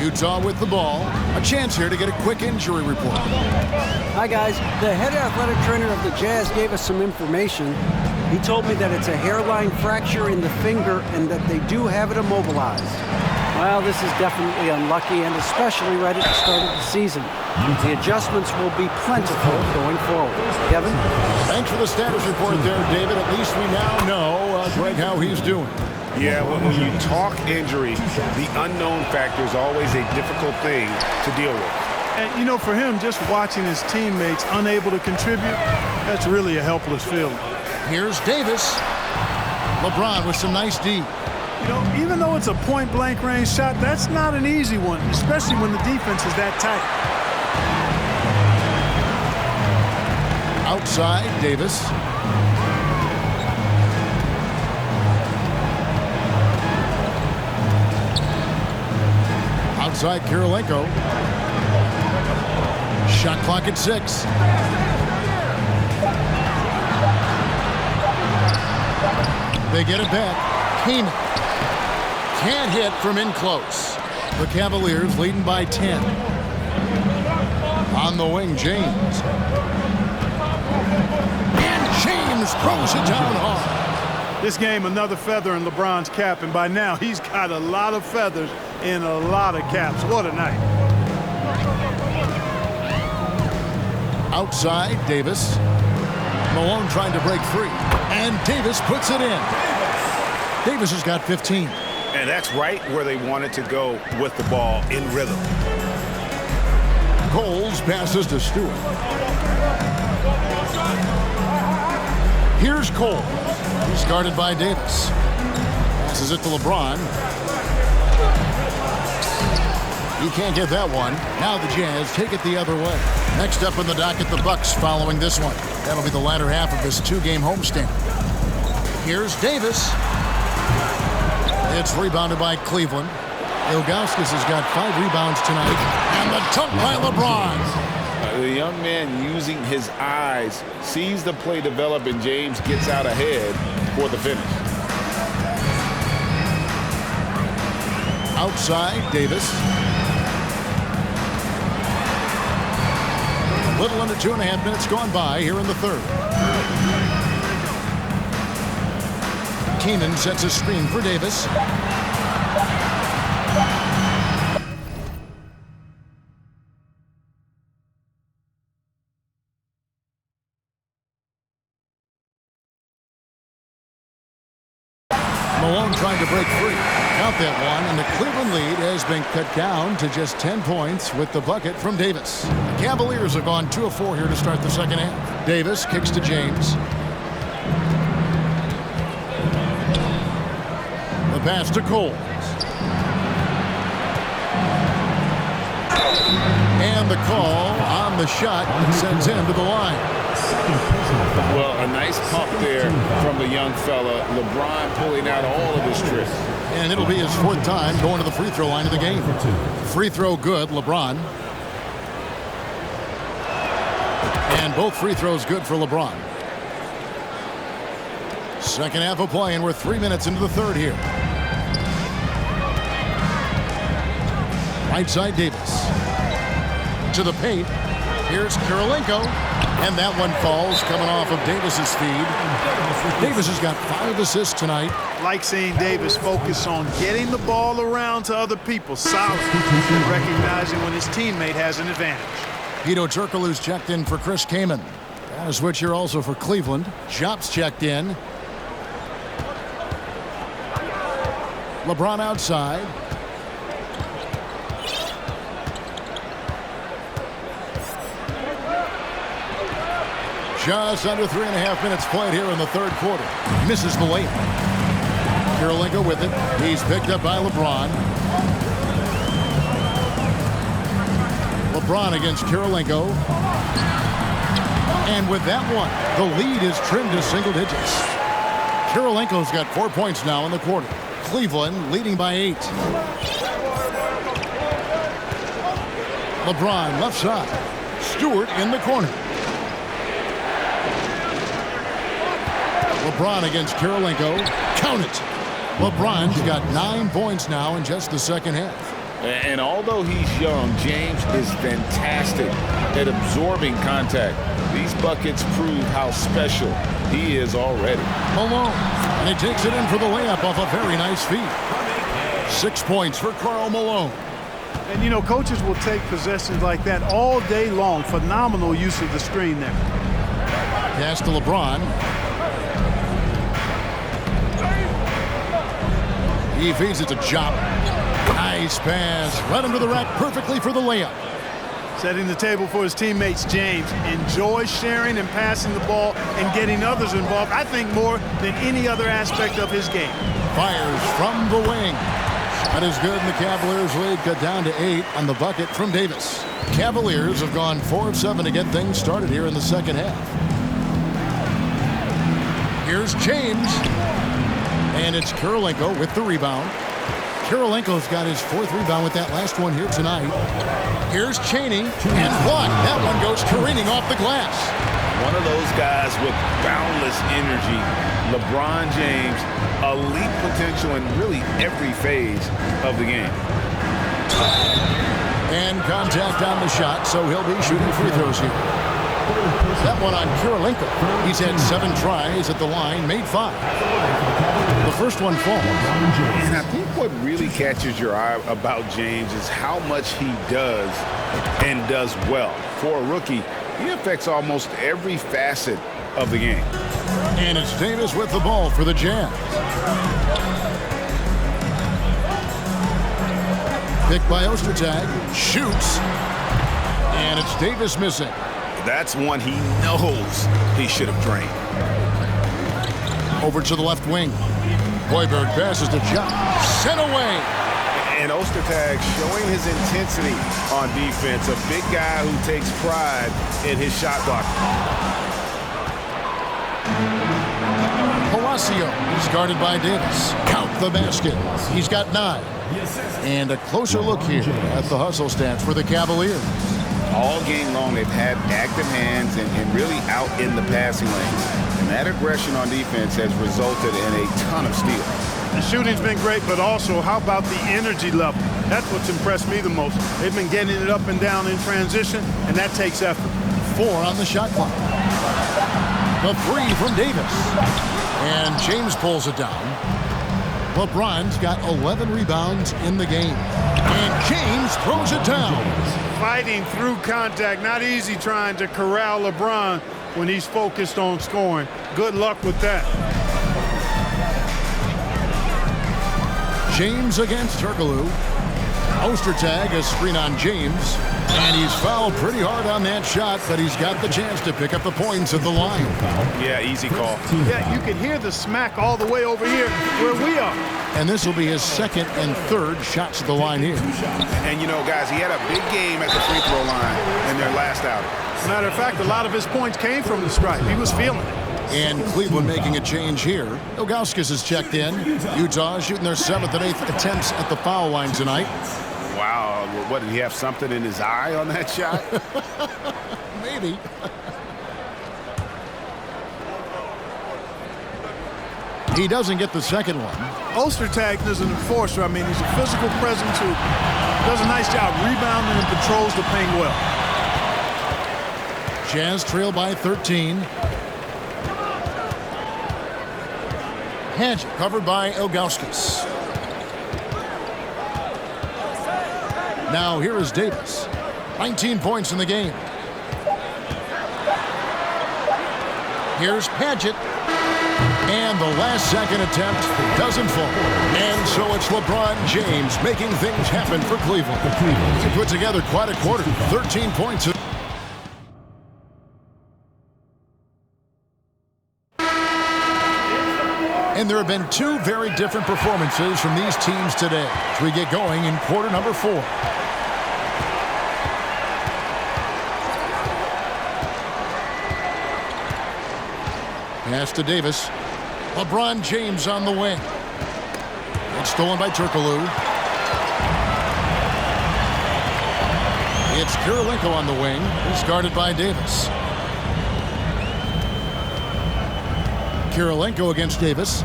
Utah with the ball. A chance here to get a quick injury report. Hi, guys. The head athletic trainer of the Jazz gave us some information. He told me that it's a hairline fracture in the finger and that they do have it immobilized. Well, this is definitely unlucky, and especially right at the start of the season. The adjustments will be plentiful going forward. Kevin? Thanks for the status report there, David. At least we now know, Greg, how he's doing. Yeah, when you talk injury, the unknown factor is always a difficult thing to deal with. And, you know, for him, just watching his teammates unable to contribute, that's really a helpless feeling. Here's Davis. LeBron with some nice D. You know, even though it's a point-blank range shot, that's not an easy one, especially when the defense is that tight. Outside, Davis. Outside, Kirilenko. Shot clock at 6. They get it back. Keenan can't hit from in close. The Cavaliers leading by 10. On the wing, James. And James throws it down hard. This game, another feather in LeBron's cap, and by now he's got a lot of feathers in a lot of caps. What a night. Outside, Davis. Malone trying to break free. And Davis puts it in. Davis has got 15. And that's right where they wanted to go with the ball, in rhythm. Coles passes to Stewart. Here's Cole. He's guarded by Davis. Passes it to LeBron. He can't get that one. Now the Jazz take it the other way. Next up in the docket, the Bucks following this one. That'll be the latter half of this two-game homestand. Here's Davis. It's rebounded by Cleveland. Ilgauskas has got 5 rebounds tonight. And the dunk by LeBron. The young man using his eyes sees the play develop, and James gets out ahead for the finish. Outside, Davis. Little under 2.5 minutes gone by here in the third. Keenan sets a screen for Davis. Malone trying to break free. Count that one, and the Cleveland lead has been cut down to just 10 points with the bucket from Davis. The Cavaliers have gone 2 of 4 here to start the second half. Davis kicks to James. The pass to Cole. And the call on the shot that sends him to the line. Well, a nice pump there from the young fella. LeBron pulling out all of his tricks. And it'll be his 4th time going to the free throw line of the game. Free throw good, LeBron. And both free throws good for LeBron. Second half of play, and we're 3 minutes into the third here. Right side, Davis. To the paint. Here's Kirilenko. And that one falls coming off of Davis's feed. Davis has got 5 assists tonight. Like seeing Davis focus on getting the ball around to other people, solid, and recognizing when his teammate has an advantage. Guido Turkoglu's checked in for Chris Kaman. And a switch here also for Cleveland. Shops checked in. LeBron outside. Just under 3.5 minutes played here in the third quarter. Misses the layup. Kirilenko with it. He's picked up by LeBron. LeBron against Kirilenko. And with that one, the lead is trimmed to single digits. Kirilenko's got 4 points now in the quarter. Cleveland leading by 8. LeBron left side. Stewart in the corner. LeBron against Kirilenko. Count it. LeBron's got 9 points now in just the second half. And although he's young, James is fantastic at absorbing contact. These buckets prove how special he is already. Malone, and he takes it in for the layup off a very nice feed. 6 points for Karl Malone. And, you know, coaches will take possessions like that all day long. Phenomenal use of the screen there. Pass to LeBron. He feeds it to Jop. Nice pass. Right under the rack perfectly for the layup. Setting the table for his teammates, James enjoys sharing and passing the ball and getting others involved, I think, more than any other aspect of his game. Fires from the wing. That is good, and the Cavaliers lead cut down to 8 on the bucket from Davis. Cavaliers have gone 4 of 7 to get things started here in the second half. Here's James. And it's Kirilenko with the rebound. Kirilenko's got his 4th rebound with that last one here tonight. Here's Chaney, and blocked. That one goes careening off the glass. One of those guys with boundless energy. LeBron James, elite potential in really every phase of the game. And contact on the shot, so he'll be shooting free throws here. That one on Kirilenko. He's had 7 tries at the line, made 5. The first one falls. And I think what really catches your eye about James is how much he does and does well. For a rookie, he affects almost every facet of the game. And it's Davis with the ball for the Jazz. Picked by Ostertag. Shoots. And it's Davis missing. That's one he knows he should have drained. Over to the left wing. Hoiberg passes to Jop. Sent away. And Ostertag showing his intensity on defense. A big guy who takes pride in his shot blocking. Palacio. He's guarded by Davis. Count the basket. He's got 9. And a closer look here at the hustle stats for the Cavaliers. All game long, they've had active hands and really out in the passing lanes. And that aggression on defense has resulted in a ton of steals. The shooting's been great, but also how about the energy level? That's what's impressed me the most. They've been getting it up and down in transition, and that takes effort. 4 on the shot clock. The 3 from Davis. And James pulls it down. LeBron's got 11 rebounds in the game. And James throws it down. Fighting through contact. Not easy trying to corral LeBron when he's focused on scoring. Good luck with that. James against Turkoglu. Ostertag, a screen on James. And he's fouled pretty hard on that shot, but he's got the chance to pick up the points at the line. Yeah, easy call. Yeah, you can hear the smack all the way over here where we are. And this will be his 2nd and 3rd shots at the line here. And, you know, guys, he had a big game at the free throw line in their last outing. As a matter of fact, a lot of his points came from the stripe. He was feeling it. And Cleveland making a change here. Ilgauskas has checked in. Utah shooting their 7th and 8th attempts at the foul line tonight. Wow, what, did he have something in his eye on that shot? Maybe. He doesn't get the second one. Ostertag is an enforcer. I mean, he's a physical presence who does a nice job rebounding and controls the paint well. Jazz trail by 13. Hedge covered by Ilgauskas. Now here is Davis. 19 points in the game. Here's Padgett. And the last second attempt doesn't fall. And so it's LeBron James making things happen for Cleveland. He put together quite a quarter. 13 points. And there have been 2 very different performances from these teams today as we get going in quarter number 4. Pass to Davis. LeBron James on the wing. It's stolen by Turkoglu. It's Kirilenko on the wing. He's guarded by Davis. Kirilenko against Davis.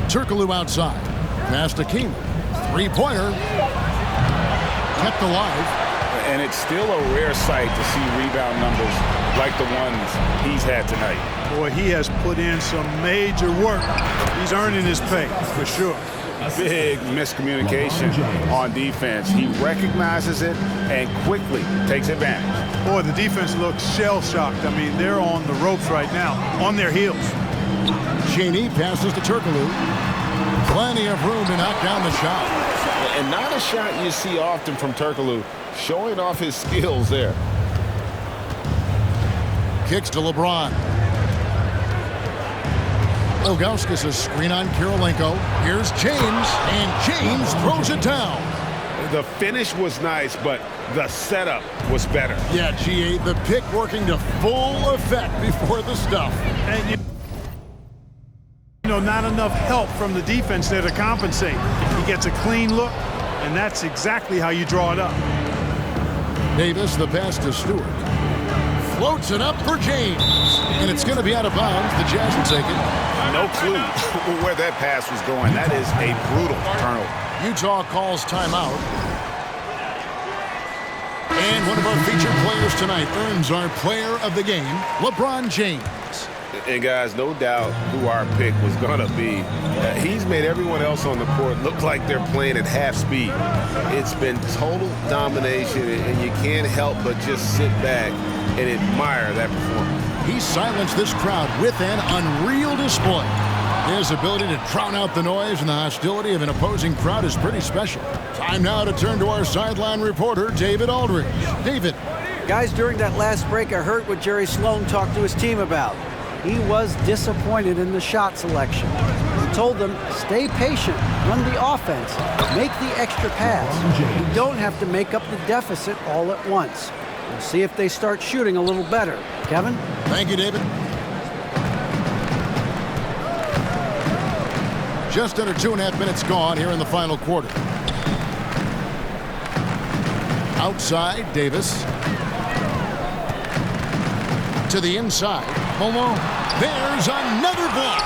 Turkoglu outside. Pass to King. Three-pointer. Kept alive. And it's still a rare sight to see rebound numbers like the ones he's had tonight. Boy, he has put in some major work. He's earning his pay, for sure. Big miscommunication on defense. He recognizes it and quickly takes advantage. Boy, the defense looks shell-shocked. I mean, they're on the ropes right now, on their heels. Cheney passes to Turkoglu. Plenty of room to knock down the shot. And not a shot you see often from Turkoglu, showing off his skills there. Kicks to LeBron. Ilgauskas a screen on Kirilenko. Here's James, and James throws it down. The finish was nice, but the setup was better. Yeah, GA, the pick working to full effect before the stuff. And you know, not enough help from the defense there to compensate. He gets a clean look, and that's exactly how you draw it up. Davis, the pass to Stewart. Floats it up for James. And it's going to be out of bounds. The Jazz will take it. No clue where that pass was going. That is a brutal turnover. Utah calls timeout. And one of our featured players tonight earns our player of the game, LeBron James. And guys, no doubt who our pick was going to be. He's made everyone else on the court look like they're playing at half speed. It's been total domination, and you can't help but just sit back and admire that performance. He silenced this crowd with an unreal display. His ability to drown out the noise and the hostility of an opposing crowd is pretty special. Time now to turn to our sideline reporter, David Aldridge. David. Guys, during that last break, I heard what Jerry Sloan talked to his team about. He was disappointed in the shot selection. He told them, stay patient, run the offense, make the extra pass. You don't have to make up the deficit all at once. We'll see if they start shooting a little better. Kevin? Thank you, David. Just under 2.5 minutes gone here in the final quarter. Outside, Davis. To the inside. Malone. There's another block.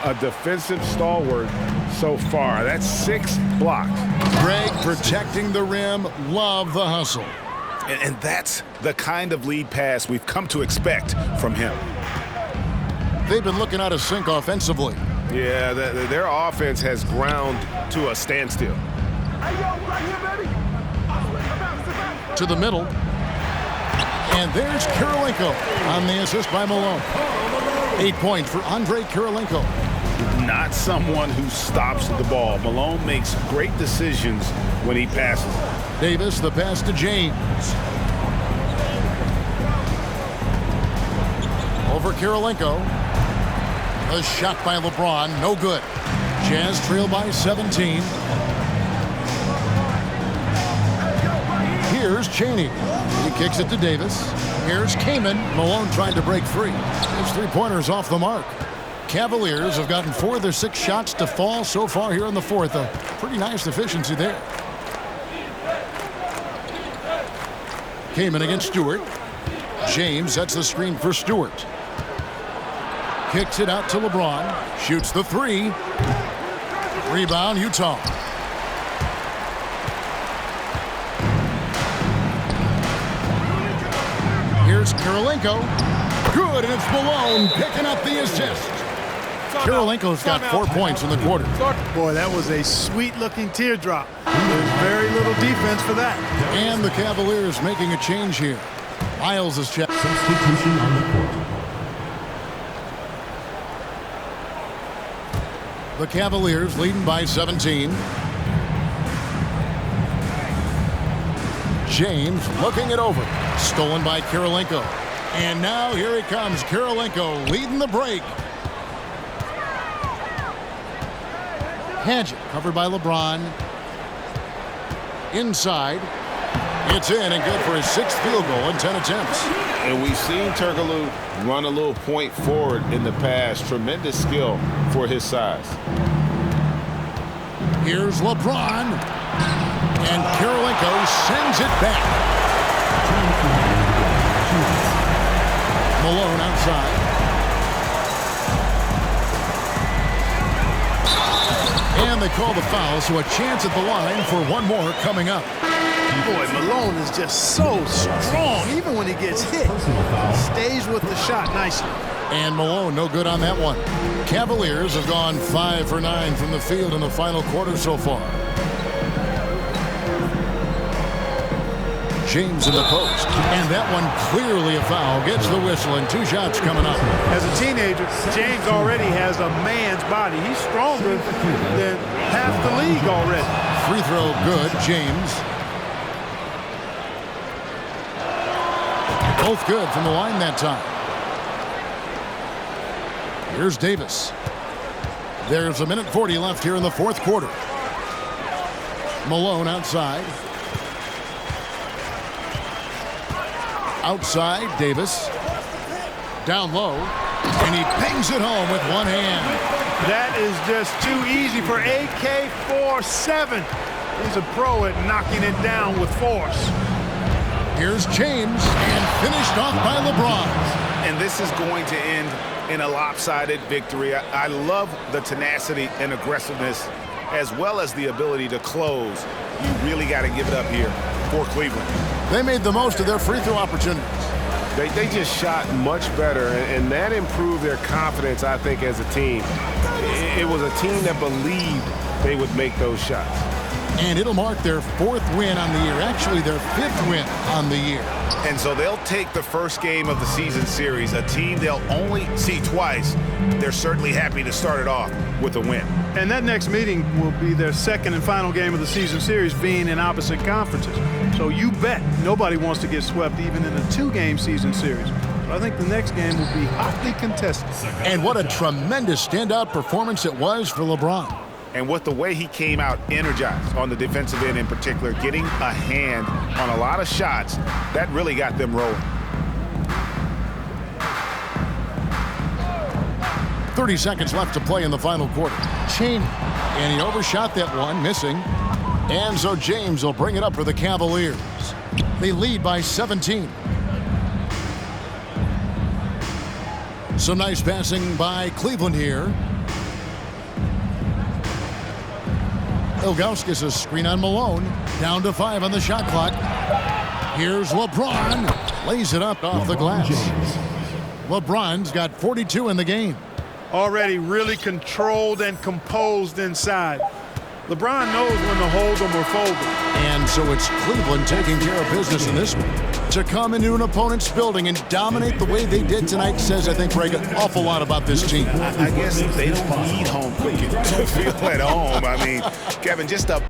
A defensive stalwart so far. That's 6 blocks. Greg protecting the rim. Love the hustle. And that's the kind of lead pass we've come to expect from him. They've been looking out of sync offensively. Yeah, their offense has ground to a standstill. To the middle. And there's Kirilenko on the assist by Malone. 8 points for Andre Kirilenko. Not someone who stops the ball. Malone makes great decisions when he passes. Davis, the pass to James. Over Kirilenko. A shot by LeBron, no good. Jazz trail by 17. Here's Cheney. He kicks it to Davis. Here's Kaman. Malone trying to break free. His three-pointer's off the mark. Cavaliers have gotten 4 of their 6 shots to fall so far here in the fourth. A pretty nice efficiency there. Kaman against Stewart. James sets the screen for Stewart. Kicks it out to LeBron. Shoots the 3. Rebound, Utah. Here's Kirilenko. Good, and it's Malone picking up the assist. Kirilenko's got 4 points in the quarter. Boy, that was a sweet-looking teardrop. There's very little defense for that. And the Cavaliers making a change here. Miles is checked. Substitution on the court. The Cavaliers leading by 17. James looking it over. Stolen by Kirilenko. And now here he comes. Kirilenko leading the break. Hadget covered by LeBron. Inside. It's in and good for his 6th field goal in 10 attempts. And we've seen Turkoglu run a little point forward in the past. Tremendous skill for his size. Here's LeBron. And Kirilenko sends it back. Malone outside. And they call the foul, so a chance at the line for one more coming up. Boy, Malone is just so strong, even when he gets hit. Stays with the shot nicely. And Malone, no good on that one. Cavaliers have gone 5 for 9 from the field in the final quarter so far. James in the post. And that one clearly a foul. Gets the whistle and 2 shots coming up. As a teenager, James already has a man's body. He's stronger than half the league already. Free throw good, James. Both good from the line that time. Here's Davis. There's a minute 40 left here in the fourth quarter. Malone outside. Outside, Davis. Down low. And he pings it home with one hand. That is just too easy for AK-47. He's a pro at knocking it down with force. Here's James, and finished off by LeBron. And this is going to end in a lopsided victory. I love the tenacity and aggressiveness, as well as the ability to close. You really got to give it up here for Cleveland. They made the most of their free throw opportunities. They just shot much better, and that improved their confidence, I think, as a team. It was a team that believed they would make those shots. And it'll mark their 4th win on the year, actually their 5th win on the year. And so they'll take the first game of the season series, a team they'll only see twice. They're certainly happy to start it off with a win. And that next meeting will be their 2nd and final game of the season series, being in opposite conferences. So you bet nobody wants to get swept even in a 2-game season series. But I think the next game will be hotly contested. And what a tremendous standout performance it was for LeBron. And with the way he came out energized on the defensive end in particular, getting a hand on a lot of shots, that really got them rolling. 30 seconds left to play in the final quarter. Cheney. And he overshot that one, missing. And so James will bring it up for the Cavaliers. They lead by 17. Some nice passing by Cleveland here. Ilgauskas a screen on Malone. Down to 5 on the shot clock. Here's LeBron. Lays it up off the glass. LeBron's got 42 in the game. Already really controlled and composed inside. LeBron knows when to hold them or fold them. And so it's Cleveland taking care of business in this one. To come into an opponent's building and dominate the way they did tonight says, I think, Greg, an awful lot about this team. I guess they don't need home cooking to feel at home. I mean, Kevin, just a